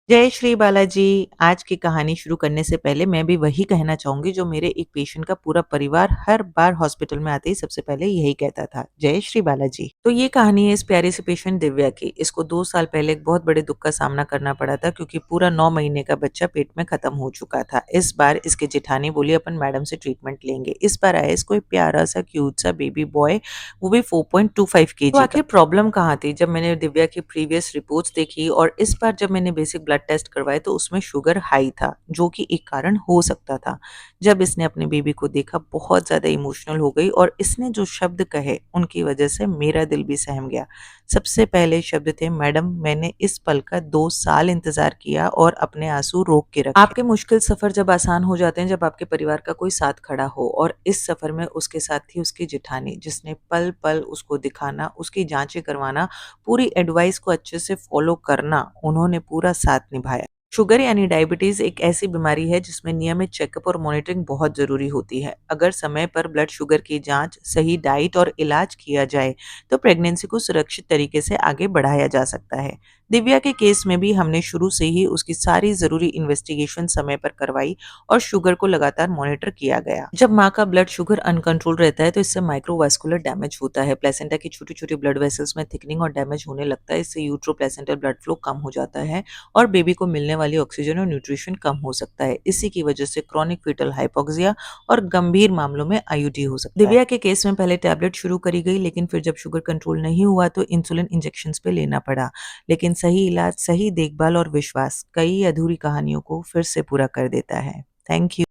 जय श्री बालाजी। आज की कहानी शुरू करने से पहले मैं भी वही कहना चाहूँगी जो मेरे एक पेशेंट का पूरा परिवार हर बार हॉस्पिटल में आते ही सबसे पहले यही कहता था, जय श्री बालाजी। तो ये कहानी है इस प्यारे से पेशेंट दिव्या की। इसको 2 साल पहले एक बहुत बड़े दुःख का सामना करना पड़ा था क्योंकि पूरा 9 महीने का बच्चा पेट में खत्म हो चुका था। इस बार इसकी जेठानी बोली अपन मैडम से ट्रीटमेंट लेंगे। इस बार आया इसको एक प्यारा सा क्यूट सा बेबी बॉय, वो भी 4.25 केजी तो आखिर प्रॉब्लम कहाँ थी? जब मैंने दिव्या की प्रीवियस रिपोर्ट्स देखी और इस बार जब मैंने बेसिक ब्लड टेस्ट करवाए तो उसमें शुगर हाई था, जो कि एक कारण हो सकता था। जब इसने अपने बेबी को देखा बहुत ज़्यादा इमोशनल हो गई और इसने जो शब्द कहे उनकी वजह से मेरा दिल भी सहम गया। सबसे पहले शब्द थे, मैडम मैंने इस पल का 2 साल इंतज़ार किया और अपने आंसू रोक के रखे। आपके मुश्किल सफ़र जब आसान हो जाते हैं जब आपके परिवार का कोई साथ खड़ा हो, और इस सफ़र में उसके साथ थी उसकी जेठानी जिसने पल-पल उसको दिखाना, उसकी जाँचें करवाना, पूरी एडवाइस को अच्छे से फ़ॉलो करना, उन्होंने पूरा साथ निभाया। शुगर यानी डायबिटीज़ एक ऐसी बीमारी है जिसमें नियमित चेकअप और मॉनिटरिंग बहुत ज़रूरी होती है। अगर समय पर ब्लड शुगर की जाँच, सही डाइट और इलाज किया जाए, तो प्रेगनेंसी को सुरक्षित तरीके से आगे बढ़ाया जा सकता है। दिव्या के केस में भी हमने शुरू से ही उसकी सारी ज़रूरी इन्वेस्टिगेशन समय पर करवाई और शुगर को लगातार मॉनिटर किया गया। जब माँ का ब्लड शुगर अनकंट्रोल रहता है तो इससे माइक्रोवास्कुलर डैमेज होता है। प्लेसेंटा की छोटी-छोटी ब्लड वेसल्स में थिकनिंग और डैमेज होने लगता है। इससे यूट्रोप्लेसेंटल ब्लड फ्लो कम हो जाता है और बेबी को मिलने वाली ऑक्सीजन और न्यूट्रिशन कम हो सकता है। इसी की वजह से क्रॉनिक फीटल हाइपोक्सिया और गंभीर मामलों में आईयूडी हो सकता है। दिव्या के केस में पहले टैबलेट शुरू करी गई, लेकिन फिर जब शुगर कंट्रोल नहीं हुआ तो इंसुलिन इंजेक्शंस पे लेना पड़ा। लेकिन सही इलाज, सही देखभाल और विश्वास कई अधूरी कहानियों को फिर से पूरा कर देता है। Thank you.